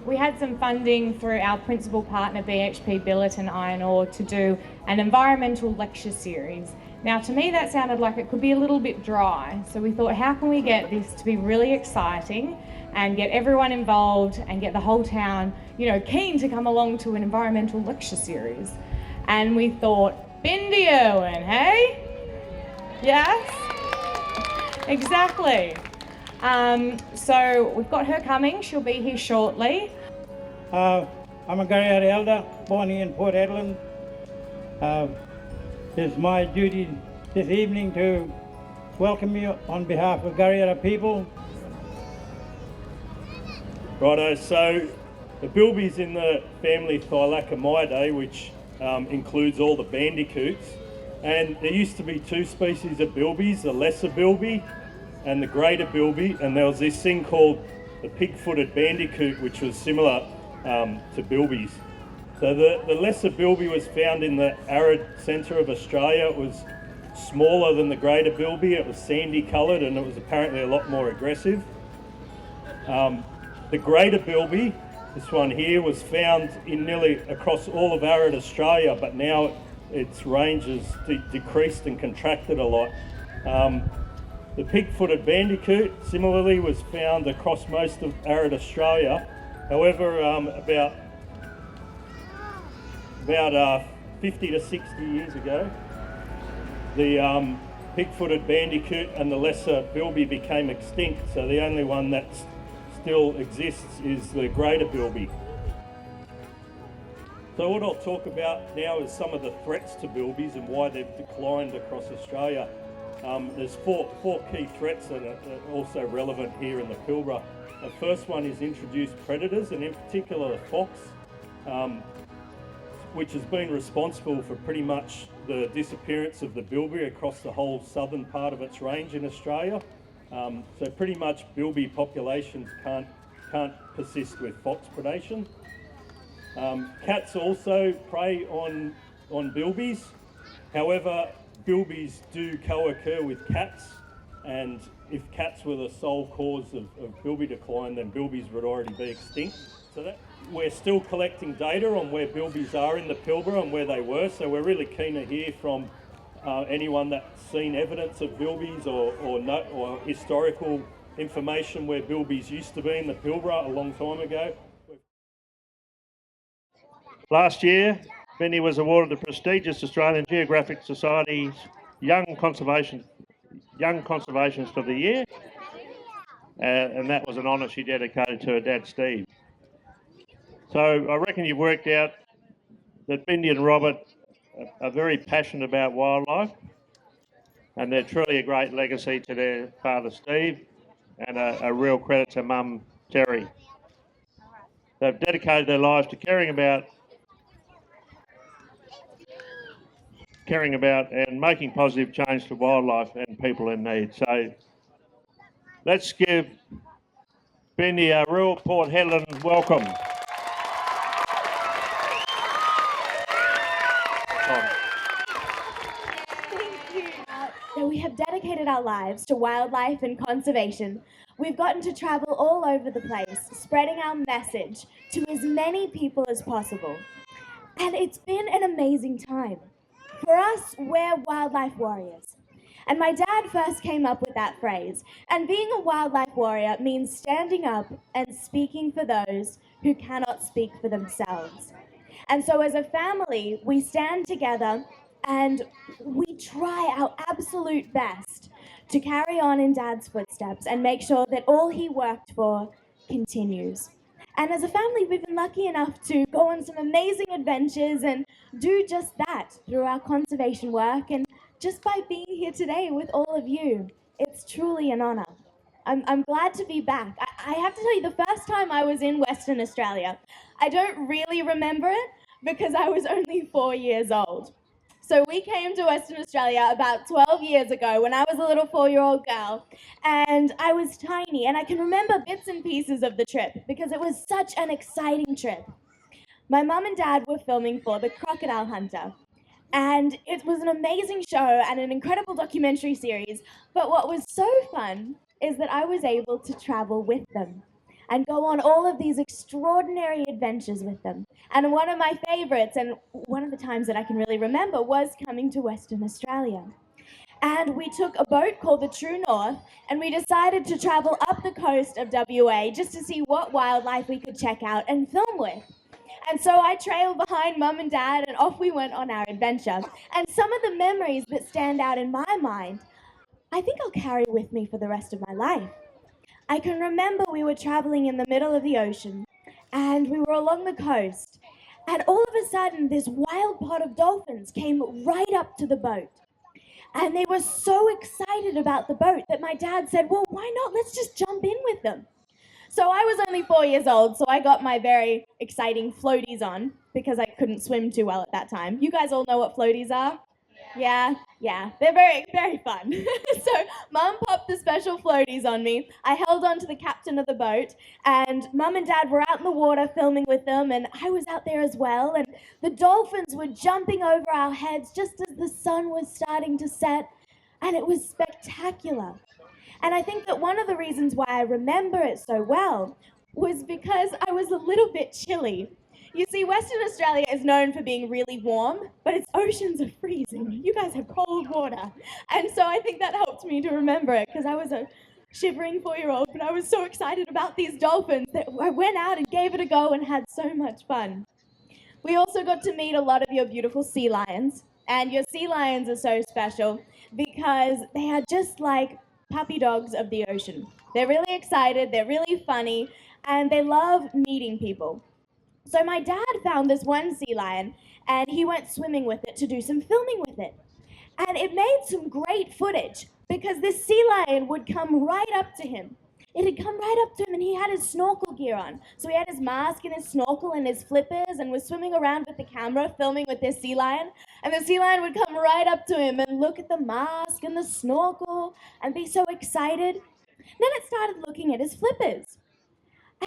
we had some funding through our Principal Partner BHP Billiton Iron Ore to do an environmental lecture series. Now, to me, that sounded like it could be a little bit dry. So we thought, how can we get this to be really exciting and get everyone involved and get the whole town, keen to come along to an environmental lecture series? And we thought, Bindi Irwin, hey? Yes? Exactly. So we've got her coming. She'll be here shortly. I'm a Garryotta elder, born here in Port Hedland. It's my duty this evening to welcome you on behalf of Garryotta people. Righto, so the bilby's in the family Thylacomyidae, which includes all the bandicoots. And there used to be two species of bilbies, the lesser bilby and the greater bilby, and there was this thing called the pig-footed bandicoot, which was similar to bilbies. So the lesser bilby was found in the arid centre of Australia. It was smaller than the greater bilby, it was sandy coloured, and it was apparently a lot more aggressive. The greater bilby, this one here, was found in nearly across all of arid Australia, but now its range has decreased and contracted a lot. The pig-footed bandicoot similarly was found across most of arid Australia. However, about 50 to 60 years ago, the pig-footed bandicoot and the lesser bilby became extinct, so the only one that still exists is the greater bilby. So what I'll talk about now is some of the threats to bilbies and why they've declined across Australia. There's four key threats that are also relevant here in the Pilbara. The first one is introduced predators, and in particular the fox, which has been responsible for pretty much the disappearance of the bilby across the whole southern part of its range in Australia. So pretty much bilby populations can't persist with fox predation. Cats also prey on bilbies. However, bilbies do co-occur with cats, and if cats were the sole cause of bilby decline, then bilbies would already be extinct. So we're still collecting data on where bilbies are in the Pilbara and where they were, so we're really keen to hear from anyone that's seen evidence of bilbies or historical information where bilbies used to be in the Pilbara a long time ago. Last year, Bindi was awarded the prestigious Australian Geographic Society's Young Conservationist of the Year, and that was an honour she dedicated to her dad, Steve. So I reckon you've worked out that Bindi and Robert are very passionate about wildlife, and they're truly a great legacy to their father, Steve, and a real credit to Mum, Terry. They've dedicated their lives to caring about and making positive change to wildlife and people in need. So let's give Bindi a real Port Hedland welcome. Thank you. So we have dedicated our lives to wildlife and conservation. We've gotten to travel all over the place, spreading our message to as many people as possible. And it's been an amazing time. For us, we're wildlife warriors. And my dad first came up with that phrase. And being a wildlife warrior means standing up and speaking for those who cannot speak for themselves. And so as a family, we stand together and we try our absolute best to carry on in Dad's footsteps and make sure that all he worked for continues. And as a family, we've been lucky enough to go on some amazing adventures and do just that through our conservation work. And just by being here today with all of you, it's truly an honour. I'm glad to be back. I have to tell you, the first time I was in Western Australia, I don't really remember it because I was only 4 years old. So we came to Western Australia about 12 years ago when I was a little 4-year-old girl, and I was tiny, and I can remember bits and pieces of the trip because it was such an exciting trip. My mum and dad were filming for The Crocodile Hunter, and it was an amazing show and an incredible documentary series, but what was so fun is that I was able to travel with them. and go on all of these extraordinary adventures with them. And one of my favourites, and one of the times that I can really remember, was coming to Western Australia. And we took a boat called the True North, and we decided to travel up the coast of WA just to see what wildlife we could check out and film with. And so I trailed behind Mum and Dad, and off we went on our adventure. And some of the memories that stand out in my mind, I think I'll carry with me for the rest of my life. I can remember we were traveling in the middle of the ocean, and we were along the coast, and all of a sudden this wild pod of dolphins came right up to the boat. And they were so excited about the boat that my dad said, well, why not? Let's just jump in with them. So I was only 4 years old, so I got my very exciting floaties on because I couldn't swim too well at that time. You guys all know what floaties are? Yeah, they're very, very fun. So Mum popped the special floaties on me. I held on to the captain of the boat, and Mum and Dad were out in the water filming with them, and I was out there as well, and the dolphins were jumping over our heads just as the sun was starting to set, and it was spectacular. And I think that one of the reasons why I remember it so well was because I was a little bit chilly. You see, Western Australia is known for being really warm, but its oceans are freezing. You guys have cold water. And so I think that helped me to remember it, because I was a shivering 4-year-old, but I was so excited about these dolphins that I went out and gave it a go and had so much fun. We also got to meet a lot of your beautiful sea lions, and your sea lions are so special because they are just like puppy dogs of the ocean. They're really excited, they're really funny, and they love meeting people. So my dad found this one sea lion, and he went swimming with it to do some filming with it. And it made some great footage because this sea lion would come right up to him. It had come right up to him, and he had his snorkel gear on. So he had his mask and his snorkel and his flippers and was swimming around with the camera filming with this sea lion. And the sea lion would come right up to him and look at the mask and the snorkel and be so excited. Then it started looking at his flippers.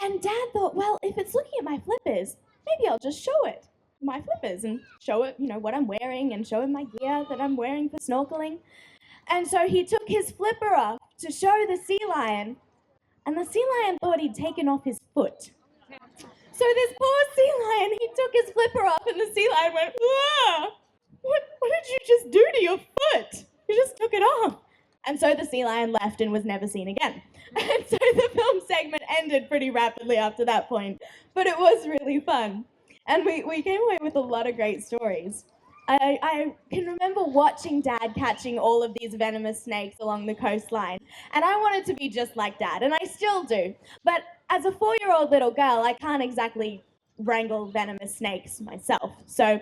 And Dad thought, well, if it's looking at my flippers, maybe I'll just show it my flippers and show it, what I'm wearing and show him my gear that I'm wearing for snorkeling. And so he took his flipper off to show the sea lion, and the sea lion thought he'd taken off his foot. So this poor sea lion, he took his flipper off, and the sea lion went, "Whoa! What did you just do to your foot? You just took it off." And so the sea lion left and was never seen again. And so the film segment ended pretty rapidly after that point. But it was really fun. And we came away with a lot of great stories. I can remember watching Dad catching all of these venomous snakes along the coastline. And I wanted to be just like Dad, and I still do. But as a 4-year-old little girl, I can't exactly wrangle venomous snakes myself. So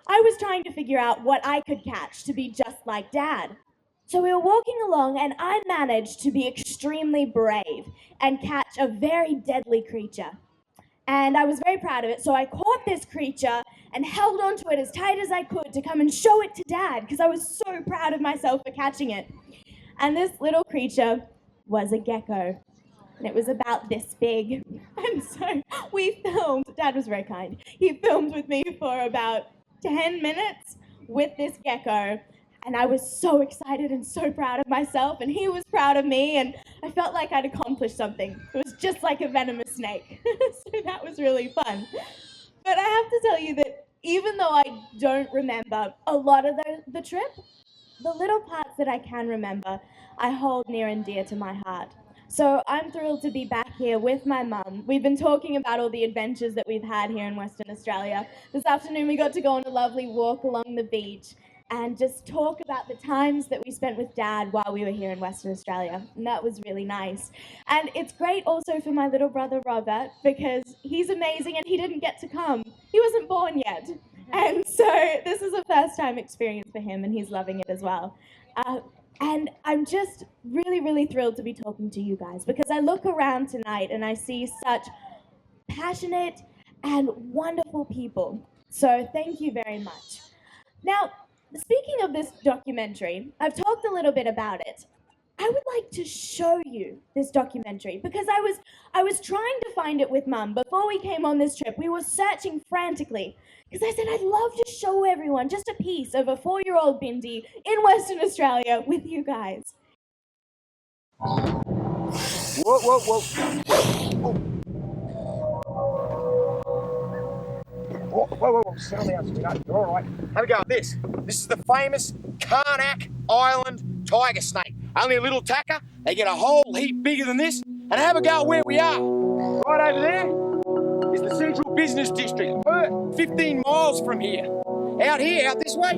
I was trying to figure out what I could catch to be just like Dad. So we were walking along, and I managed to be extremely brave and catch a very deadly creature. And I was very proud of it, so I caught this creature and held onto it as tight as I could to come and show it to Dad, because I was so proud of myself for catching it. And this little creature was a gecko, and it was about this big. And so we filmed. Dad was very kind. He filmed with me for about 10 minutes with this gecko. And I was so excited and so proud of myself, and he was proud of me, and I felt like I'd accomplished something. It was just like a venomous snake. So that was really fun. But I have to tell you that even though I don't remember a lot of the trip, the little parts that I can remember, I hold near and dear to my heart. So I'm thrilled to be back here with my mum. We've been talking about all the adventures that we've had here in Western Australia. This afternoon we got to go on a lovely walk along the beach and just talk about the times that we spent with Dad while we were here in Western Australia. And that was really nice. And it's great also for my little brother Robert, because he's amazing and he didn't get to come. He wasn't born yet. And so this is a first time experience for him, and he's loving it as well. And I'm just really, really thrilled to be talking to you guys, because I look around tonight and I see such passionate and wonderful people. So thank you very much. Now, speaking of this documentary, I've talked a little bit about it. I would like to show you this documentary, because I was trying to find it with Mum. Before we came on this trip, we were searching frantically, because I said I'd love to show everyone just a piece of a 4-year-old Bindi in Western Australia with you guys. Whoa, whoa, whoa. Whoa, settle down, sweetheart. You're all right. Have a go at this. This is the famous Karnak Island tiger snake. Only a little tacker. They get a whole heap bigger than this. And have a go at where we are. Right over there is the Central Business District, Perth, 15 miles from here. Out here, out this way,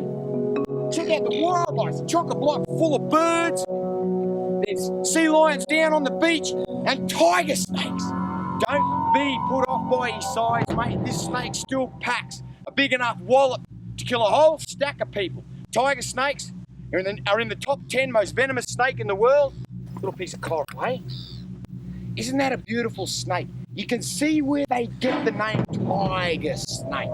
check out the wildlife. It's a chock-a-block full of birds. There's sea lions down on the beach and tiger snakes. Don't be put off by his size, mate. This snake still packs a big enough wallop to kill a whole stack of people. Tiger snakes are in the top 10 most venomous snake in the world. Little piece of coral, eh? Isn't that a beautiful snake? You can see where they get the name tiger snake.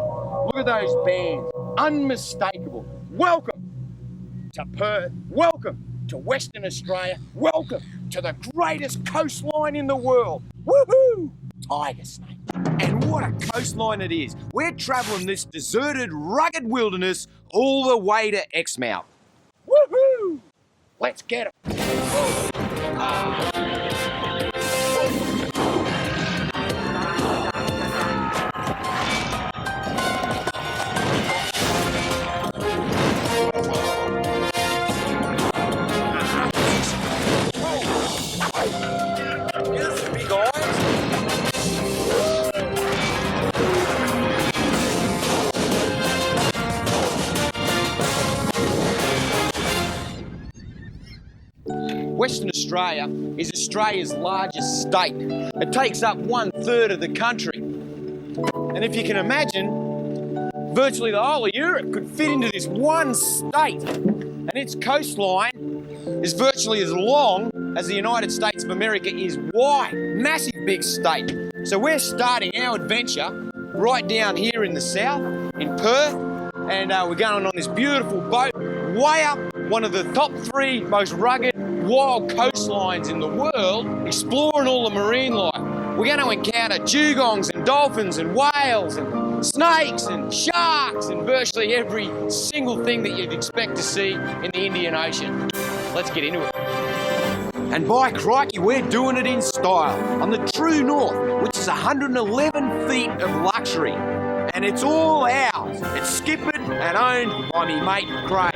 Look at those bands. Unmistakable. Welcome to Perth. Welcome to Western Australia. Welcome to the greatest coastline in the world. Woohoo! Tiger snake. And what a coastline it is. We're travelling this deserted, rugged wilderness all the way to Exmouth. Woohoo! Let's get it. Beautiful big eyes. Western Australia is Australia's largest state. It takes up 1/3 of the country. And if you can imagine, virtually the whole of Europe could fit into this one state. And its coastline is virtually as long as the United States of America is wide. Massive big state. So we're starting our adventure right down here in the south, in Perth, and we're going on this beautiful boat way up one of the top 3 most rugged wild coastlines in the world, exploring all the marine life. We're going to encounter dugongs and dolphins and whales and snakes and sharks and virtually every single thing that you'd expect to see in the Indian Ocean. Let's get into it. And by crikey, we're doing it in style on the True North, which is 111 feet of luxury. And it's all ours. It's skippered and owned by me mate Craig.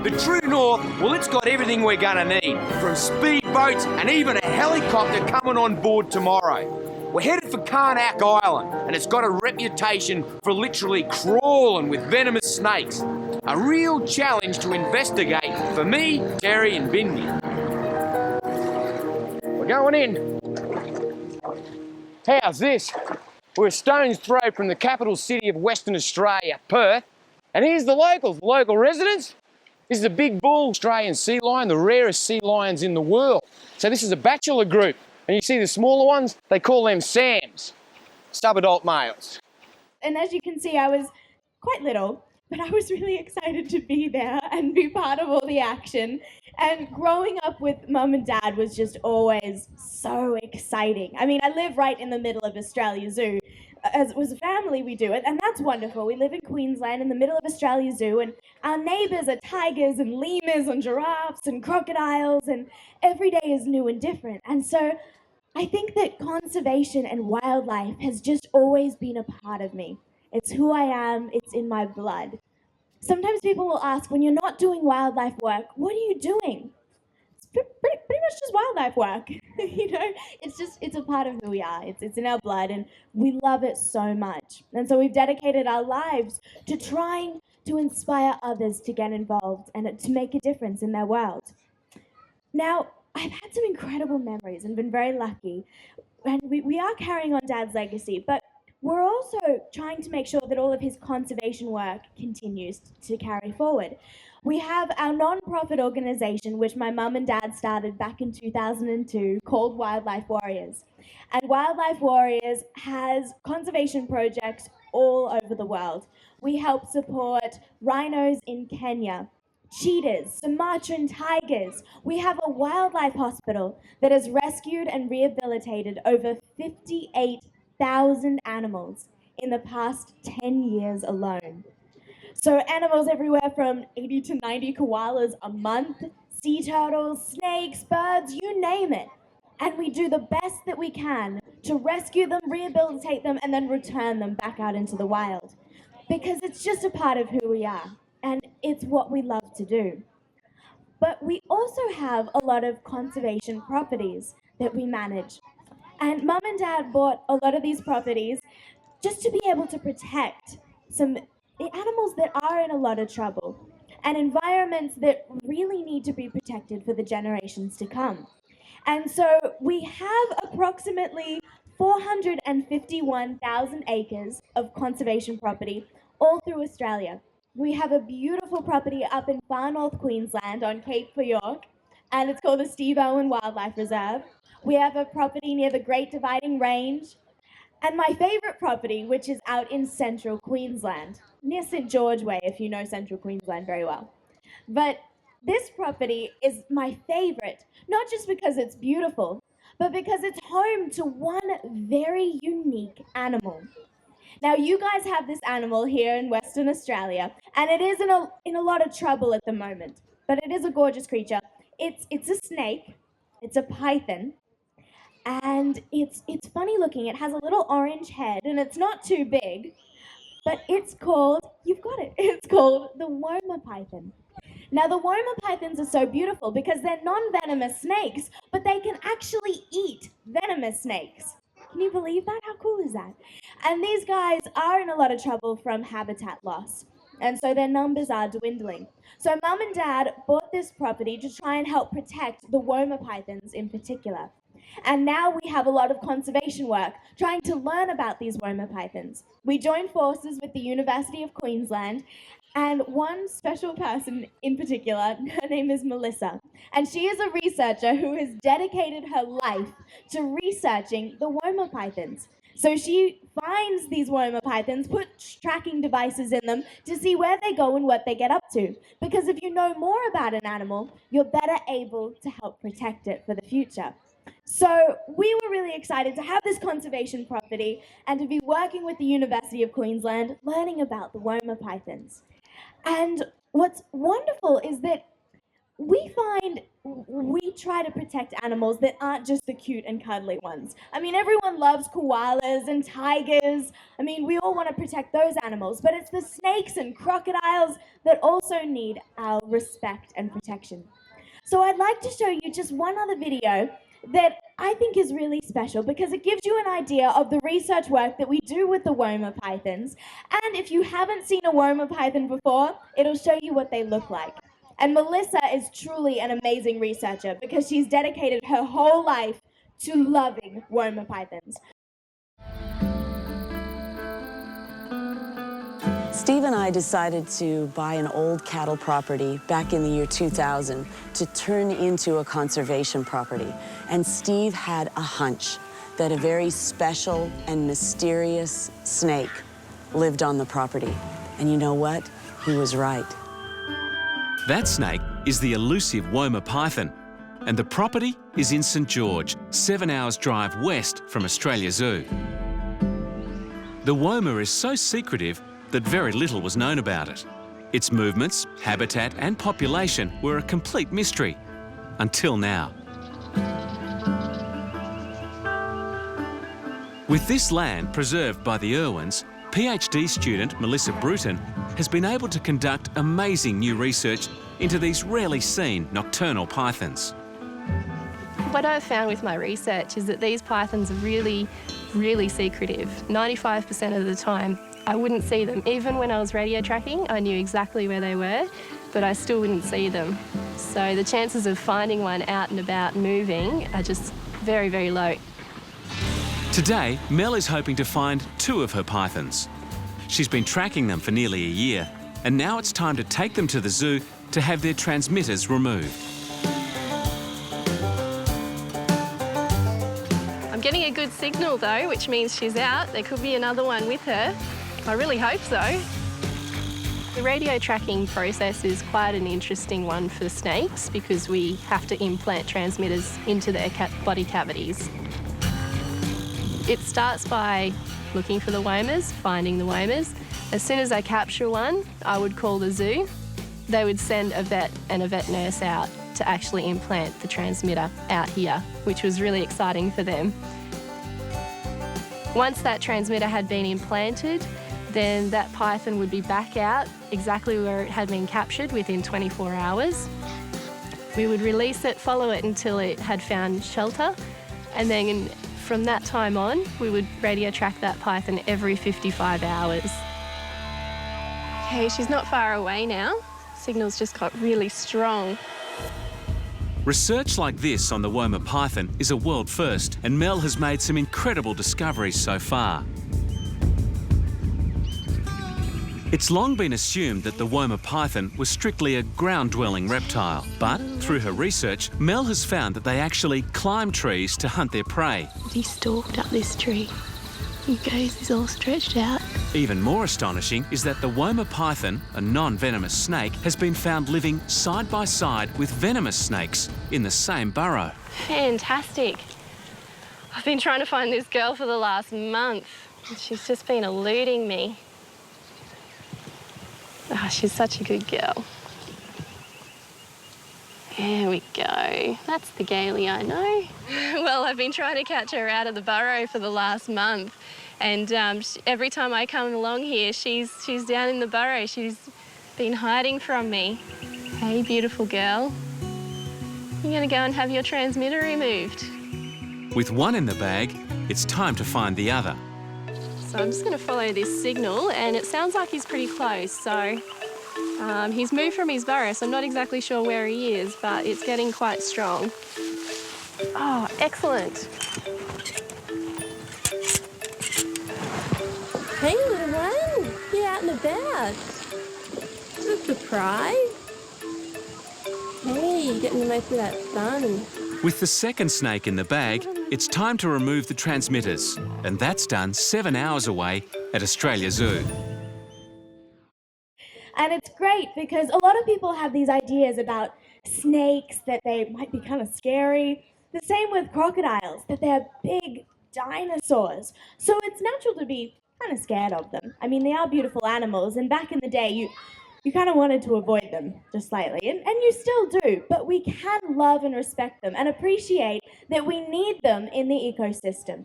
The True North, well, it's got everything we're gonna need, from speedboats and even a helicopter coming on board tomorrow. We're headed for Karnak Island, and it's got a reputation for literally crawling with venomous snakes. A real challenge to investigate for me, Terry and Bindi. We're going in. How's this? We're a stone's throw from the capital city of Western Australia, Perth. And here's the local residents. This is a big bull Australian sea lion, the rarest sea lions in the world. So this is a bachelor group. And you see the smaller ones, they call them SAMs, subadult males. And as you can see, I was quite little, but I was really excited to be there and be part of all the action. And growing up with Mum and Dad was just always so exciting. I mean, I live right in the middle of Australia Zoo. As a family, we do it, and that's wonderful. We live in Queensland in the middle of Australia Zoo, and our neighbours are tigers and lemurs and giraffes and crocodiles, and every day is new and different. And so I think that conservation and wildlife has just always been a part of me. It's who I am, it's in my blood. Sometimes people will ask, when you're not doing wildlife work, what are you doing? It's pretty much just wildlife work. You know, it's a part of who we are. It's in our blood, and we love it so much. And so we've dedicated our lives to trying to inspire others to get involved and to make a difference in their world. Now, I've had some incredible memories and been very lucky, and we are carrying on Dad's legacy, but we're also trying to make sure that all of his conservation work continues to carry forward. We have our non-profit organisation, which my mum and dad started back in 2002, called Wildlife Warriors. And Wildlife Warriors has conservation projects all over the world. We help support rhinos in Kenya, cheetahs, Sumatran tigers. We have a wildlife hospital that has rescued and rehabilitated over 58,000 animals in the past 10 years alone. So animals everywhere from 80 to 90 koalas a month, sea turtles, snakes, birds, you name it. And we do the best that we can to rescue them, rehabilitate them, and then return them back out into the wild. because it's just a part of who we are and it's what we love to do. But we also have a lot of conservation properties that we manage. And Mum and Dad bought a lot of these properties just to be able to protect some animals that are in a lot of trouble and environments that really need to be protected for the generations to come. And so we have approximately 451,000 acres of conservation property all through Australia. We have a beautiful property up in far north Queensland on Cape for York, and it's called the Steve Irwin Wildlife Reserve. We have a property near the Great Dividing Range, and my favourite property, which is out in central Queensland, near St George Way, if you know central Queensland very well. But this property is my favourite, not just because it's beautiful, but because it's home to one very unique animal. Now, you guys have this animal here in Western Australia, and it is in a lot of trouble at the moment, but it is a gorgeous creature. It's a snake, it's a python, and it's funny looking. It has a little orange head, and it's not too big, but it's called, you've got it, it's called the Woma python. Now, the Woma pythons are so beautiful because they're non-venomous snakes, but they can actually eat venomous snakes. Can you believe that? How cool is that? And these guys are in a lot of trouble from habitat loss, and so their numbers are dwindling. So Mum and Dad bought this property to try and help protect the Woma pythons in particular. And now we have a lot of conservation work trying to learn about these Woma pythons. We joined forces with the University of Queensland, and one special person in particular, her name is Melissa, and she is a researcher who has dedicated her life to researching the Woma pythons. So she finds these Woma pythons, puts tracking devices in them to see where they go and what they get up to. Because if you know more about an animal, you're better able to help protect it for the future. So we were really excited to have this conservation property and to be working with the University of Queensland, learning about the Woma pythons. And what's wonderful is that we try to protect animals that aren't just the cute and cuddly ones. I mean, everyone loves koalas and tigers. I mean, we all want to protect those animals, but it's the snakes and crocodiles that also need our respect and protection. So I'd like to show you just one other video that I think is really special because it gives you an idea of the research work that we do with the Woma pythons. And if you haven't seen a Woma python before, it'll show you what they look like. And Melissa is truly an amazing researcher because she's dedicated her whole life to loving Woma pythons. Steve and I decided to buy an old cattle property back in the year 2000 to turn into a conservation property. And Steve had a hunch that a very special and mysterious snake lived on the property. And you know what? He was right. That snake is the elusive Woma python, and the property is in St George, 7 hours drive west from Australia Zoo. The Woma is so secretive that very little was known about it. Its movements, habitat and population were a complete mystery, until now. With this land preserved by the Irwins, PhD student Melissa Bruton has been able to conduct amazing new research into these rarely seen nocturnal pythons. What I've found with my research is that these pythons are really, really secretive. 95% of the time, I wouldn't see them. Even when I was radio tracking, I knew exactly where they were, but I still wouldn't see them. So the chances of finding one out and about moving are just very, very low. Today, Mel is hoping to find 2 of her pythons. She's been tracking them for nearly a year, and now it's time to take them to the zoo to have their transmitters removed. I'm getting a good signal though, which means she's out. There could be another one with her. I really hope so. The radio tracking process is quite an interesting one for snakes because we have to implant transmitters into their body cavities. It starts by looking for the Womas, finding the Womas. As soon as I capture one, I would call the zoo. They would send a vet and a vet nurse out to actually implant the transmitter out here, which was really exciting for them. Once that transmitter had been implanted, then that python would be back out exactly where it had been captured within 24 hours. We would release it, follow it until it had found shelter, and then from that time on, we would radio track that python every 55 hours. Okay, she's not far away now. Signal's just got really strong. Research like this on the Woma python is a world first, and Mel has made some incredible discoveries so far. It's long been assumed that the Woma python was strictly a ground-dwelling reptile, but through her research, Mel has found that they actually climb trees to hunt their prey. He stalked up this tree. He goes, he's all stretched out. Even more astonishing is that the Woma python, a non-venomous snake, has been found living side by side with venomous snakes in the same burrow. Fantastic. I've been trying to find this girl for the last month. She's just been eluding me. Oh, she's such a good girl. There we go. That's the Gailey I know. Well, I've been trying to catch her out of the burrow for the last month, and every time I come along here, she's down in the burrow. She's been hiding from me. Hey, beautiful girl. You're gonna go and have your transmitter removed. With one in the bag, it's time to find the other. So I'm just gonna follow this signal, and it sounds like he's pretty close, so he's moved from his burrow, so I'm not exactly sure where he is, but it's getting quite strong. Oh, excellent. Hey, little one, get out and about. Look the pride. Hey, you're getting the most of that sun. With the second snake in the bag, it's time to remove the transmitters, and that's done 7 hours away at Australia Zoo. And it's great because a lot of people have these ideas about snakes, that they might be kind of scary. The same with crocodiles, that they're big dinosaurs. So it's natural to be kind of scared of them. I mean, they are beautiful animals, and back in the day, you kind of wanted to avoid them just slightly, and you still do, but we can love and respect them and appreciate that we need them in the ecosystem.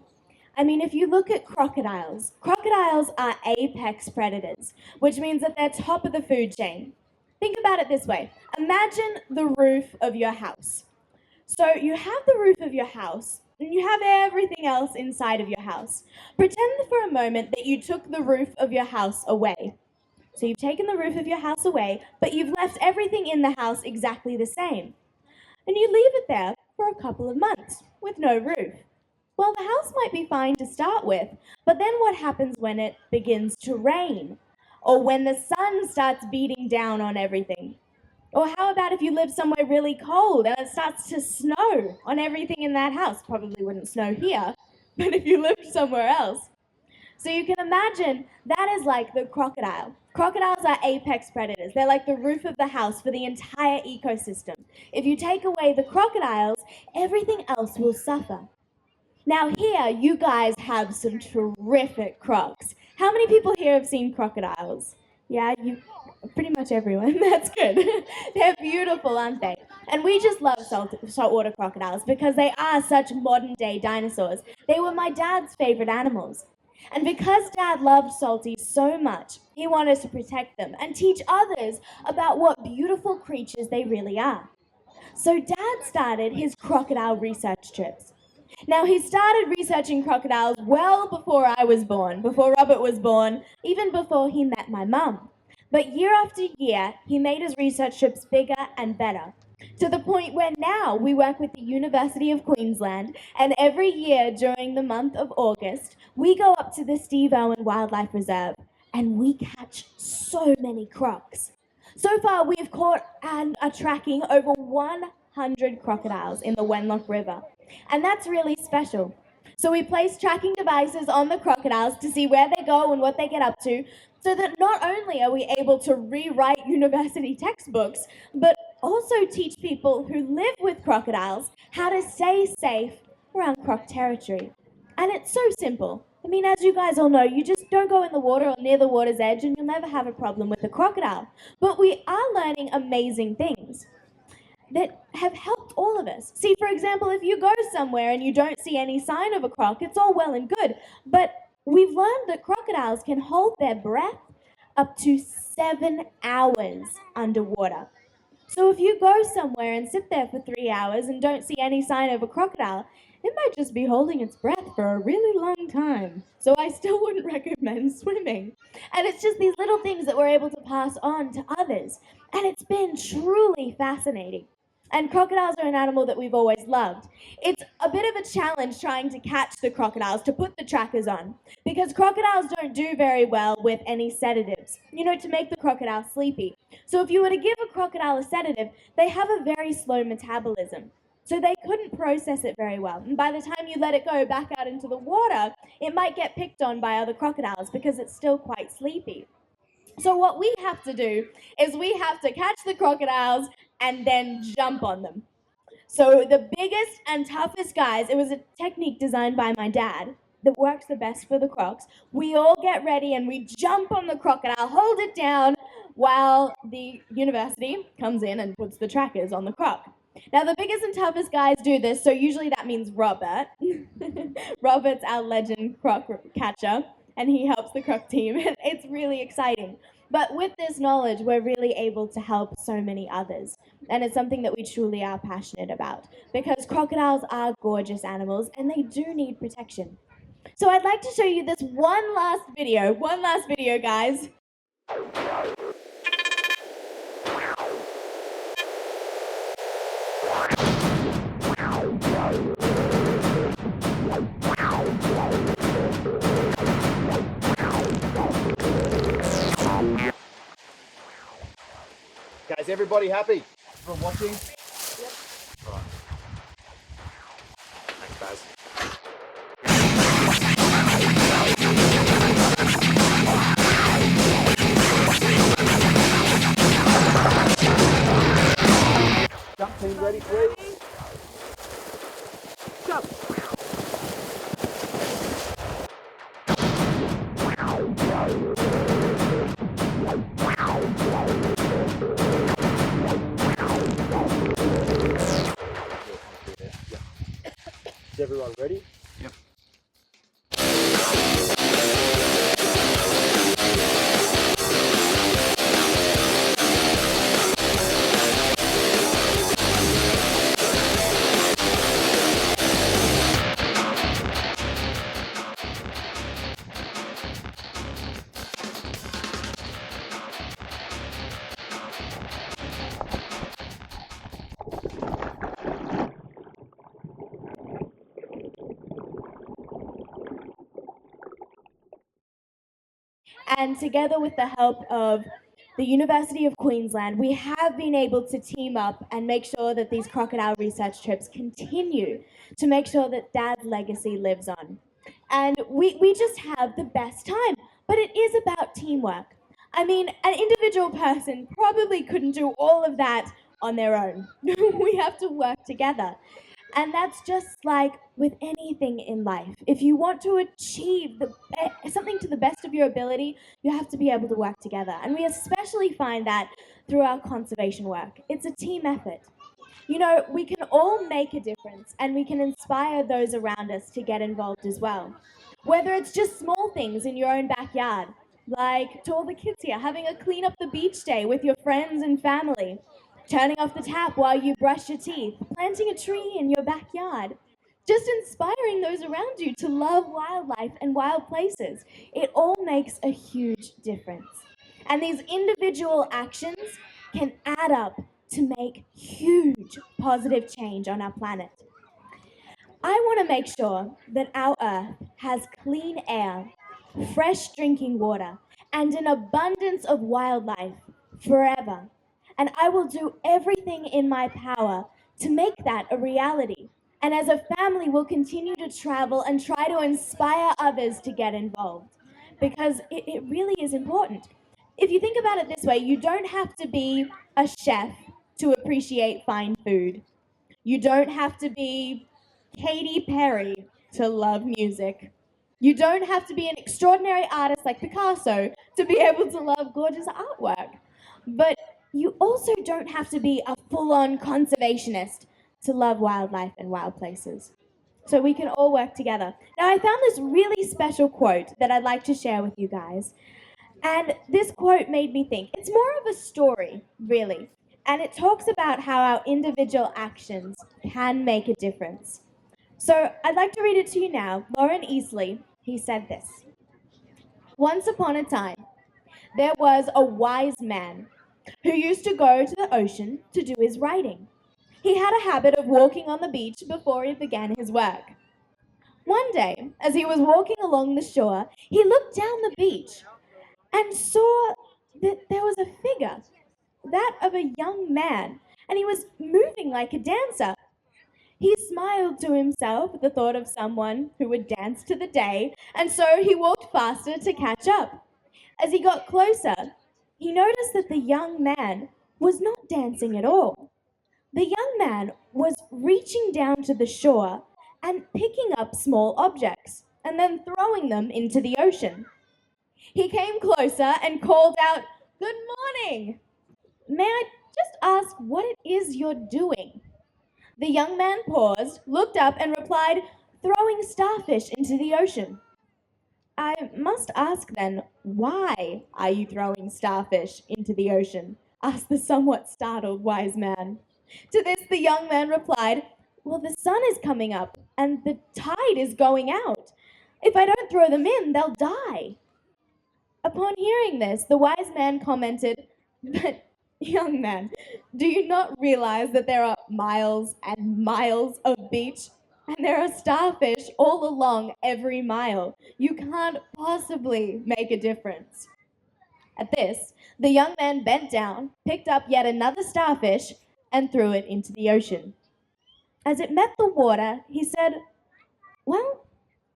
I mean, if you look at crocodiles are apex predators, which means that they're top of the food chain. Think about it this way. Imagine the roof of your house. So you have the roof of your house, and you have everything else inside of your house. Pretend for a moment that you took the roof of your house away. So you've taken the roof of your house away, but you've left everything in the house exactly the same. And you leave it there for a couple of months with no roof. Well, the house might be fine to start with, but then what happens when it begins to rain? Or when the sun starts beating down on everything? Or how about if you live somewhere really cold and it starts to snow on everything in that house? Probably wouldn't snow here, but if you lived somewhere else. So you can imagine that is like the crocodile. Crocodiles are apex predators. They're like the roof of the house for the entire ecosystem. If you take away the crocodiles, everything else will suffer. Now here, you guys have some terrific crocs. How many people here have seen crocodiles? Yeah, pretty much everyone. That's good. They're beautiful, aren't they? And we just love saltwater crocodiles because they are such modern-day dinosaurs. They were my dad's favorite animals. And because Dad loved salties so much, he wanted to protect them and teach others about what beautiful creatures they really are. So Dad started his crocodile research trips. Now, he started researching crocodiles well before I was born, before Robert was born, even before he met my mum. But year after year, he made his research trips bigger and better, to the point where now we work with the University of Queensland, and every year during the month of August, we go up to the Steve Irwin Wildlife Reserve, and we catch so many crocs. So far, we've caught and are tracking over 100 crocodiles in the Wenlock River, and that's really special. So we place tracking devices on the crocodiles to see where they go and what they get up to, so that not only are we able to rewrite university textbooks, but also teach people who live with crocodiles how to stay safe around croc territory. And it's so simple. I mean, as you guys all know, you just don't go in the water or near the water's edge and you'll never have a problem with a crocodile. But we are learning amazing things that have helped all of us. See, for example, if you go somewhere and you don't see any sign of a croc, it's all well and good. But We've learned that crocodiles can hold their breath up to 7 hours underwater. So if you go somewhere and sit there for 3 hours and don't see any sign of a crocodile, it might just be holding its breath for a really long time. So I still wouldn't recommend swimming. And it's just these little things that we're able to pass on to others. And it's been truly fascinating. And crocodiles are an animal that we've always loved. It's a bit of a challenge trying to catch the crocodiles, to put the trackers on, because crocodiles don't do very well with any sedatives, to make the crocodile sleepy. So if you were to give a crocodile a sedative, they have a very slow metabolism. So they couldn't process it very well. And by the time you let it go back out into the water, it might get picked on by other crocodiles because it's still quite sleepy. So what we have to do is we have to catch the crocodiles and then jump on them. So the biggest and toughest guys, it was a technique designed by my dad that works the best for the crocs. We all get ready and we jump on the crocodile, hold it down, while the university comes in and puts the trackers on the croc. Now the biggest and toughest guys do this, so usually that means Robert. Robert's our legend croc catcher, and he helps the croc team. It's really exciting. But with this knowledge, we're really able to help so many others. And it's something that we truly are passionate about, because crocodiles are gorgeous animals and they do need protection. So I'd like to show you this one last video, guys. Guys, everybody happy from watching? Yep. Right. Thanks, Baz. Jump team ready, please. Jump. Is everyone ready? Yep. And together with the help of the University of Queensland, we have been able to team up and make sure that these crocodile research trips continue to make sure that Dad's legacy lives on. And we just have the best time. But it is about teamwork. I mean, an individual person probably couldn't do all of that on their own. We have to work together. And that's just like with anything in life. If you want to achieve something to the best of your ability, you have to be able to work together. And we especially find that through our conservation work. It's a team effort. We can all make a difference, and we can inspire those around us to get involved as well. Whether it's just small things in your own backyard, like to all the kids here, having a clean up the beach day with your friends and family, turning off the tap while you brush your teeth, planting a tree in your backyard, just inspiring those around you to love wildlife and wild places. It all makes a huge difference. And these individual actions can add up to make huge positive change on our planet. I want to make sure that our Earth has clean air, fresh drinking water, and an abundance of wildlife forever. And I will do everything in my power to make that a reality. And as a family, we'll continue to travel and try to inspire others to get involved, because it really is important. If you think about it this way, you don't have to be a chef to appreciate fine food. You don't have to be Katy Perry to love music. You don't have to be an extraordinary artist like Picasso to be able to love gorgeous artwork. But you also don't have to be a full-on conservationist to love wildlife and wild places. so we can all work together. Now, I found this really special quote that I'd like to share with you guys. And this quote made me think. It's more of a story, really. And it talks about how our individual actions can make a difference. So I'd like to read it to you now. Lauren Easley, he said this. Once upon a time, there was a wise man who used to go to the ocean to do his writing. He had a habit of walking on the beach before he began his work. One day, as he was walking along the shore, he looked down the beach and saw that there was a figure, that of a young man, and he was moving like a dancer. He smiled to himself at the thought of someone who would dance to the day, and so he walked faster to catch up. As he got closer, he noticed that the young man was not dancing at all. The young man was reaching down to the shore and picking up small objects and then throwing them into the ocean. He came closer and called out, "Good morning! May I just ask what it is you're doing?" The young man paused, looked up, and replied, "Throwing starfish into the ocean." "I must ask then, why are you throwing starfish into the ocean?" asked the somewhat startled wise man. To this, the young man replied, "Well, the sun is coming up, and the tide is going out. If I don't throw them in, they'll die." Upon hearing this, the wise man commented, "But, young man, do you not realize that there are miles and miles of beach, and there are starfish all along every mile? You can't possibly make a difference." At this, the young man bent down, picked up yet another starfish, and threw it into the ocean. As it met the water, he said, "Well,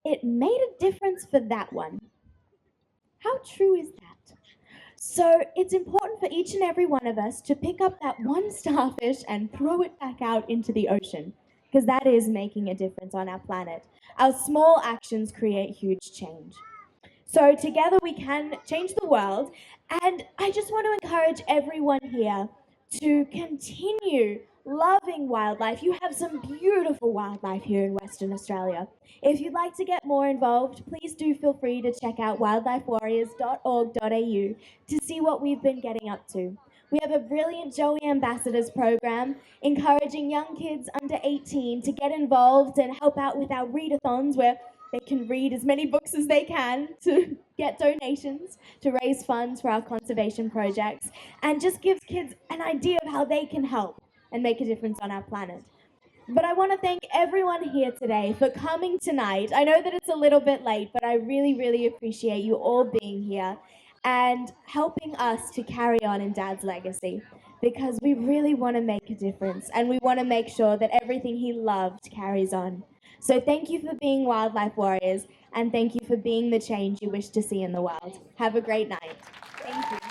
it made a difference for that one." How true is that? So it's important for each and every one of us to pick up that one starfish and throw it back out into the ocean, because that is making a difference on our planet. Our small actions create huge change. So together we can change the world, and I just want to encourage everyone here to continue loving wildlife. You have some beautiful wildlife here in Western Australia. If you'd like to get more involved, please do feel free to check out wildlifewarriors.org.au to see what we've been getting up to. We have a brilliant Joey Ambassadors program encouraging young kids under 18 to get involved and help out with our readathons, where they can read as many books as they can to get donations to raise funds for our conservation projects, and just gives kids an idea of how they can help and make a difference on our planet. But I want to thank everyone here today for coming tonight. I know that it's a little bit late, but I really, really appreciate you all being here and helping us to carry on in Dad's legacy, because we really want to make a difference and we want to make sure that everything he loved carries on. So thank you for being wildlife warriors, and thank you for being the change you wish to see in the world. Have a great night. Thank you.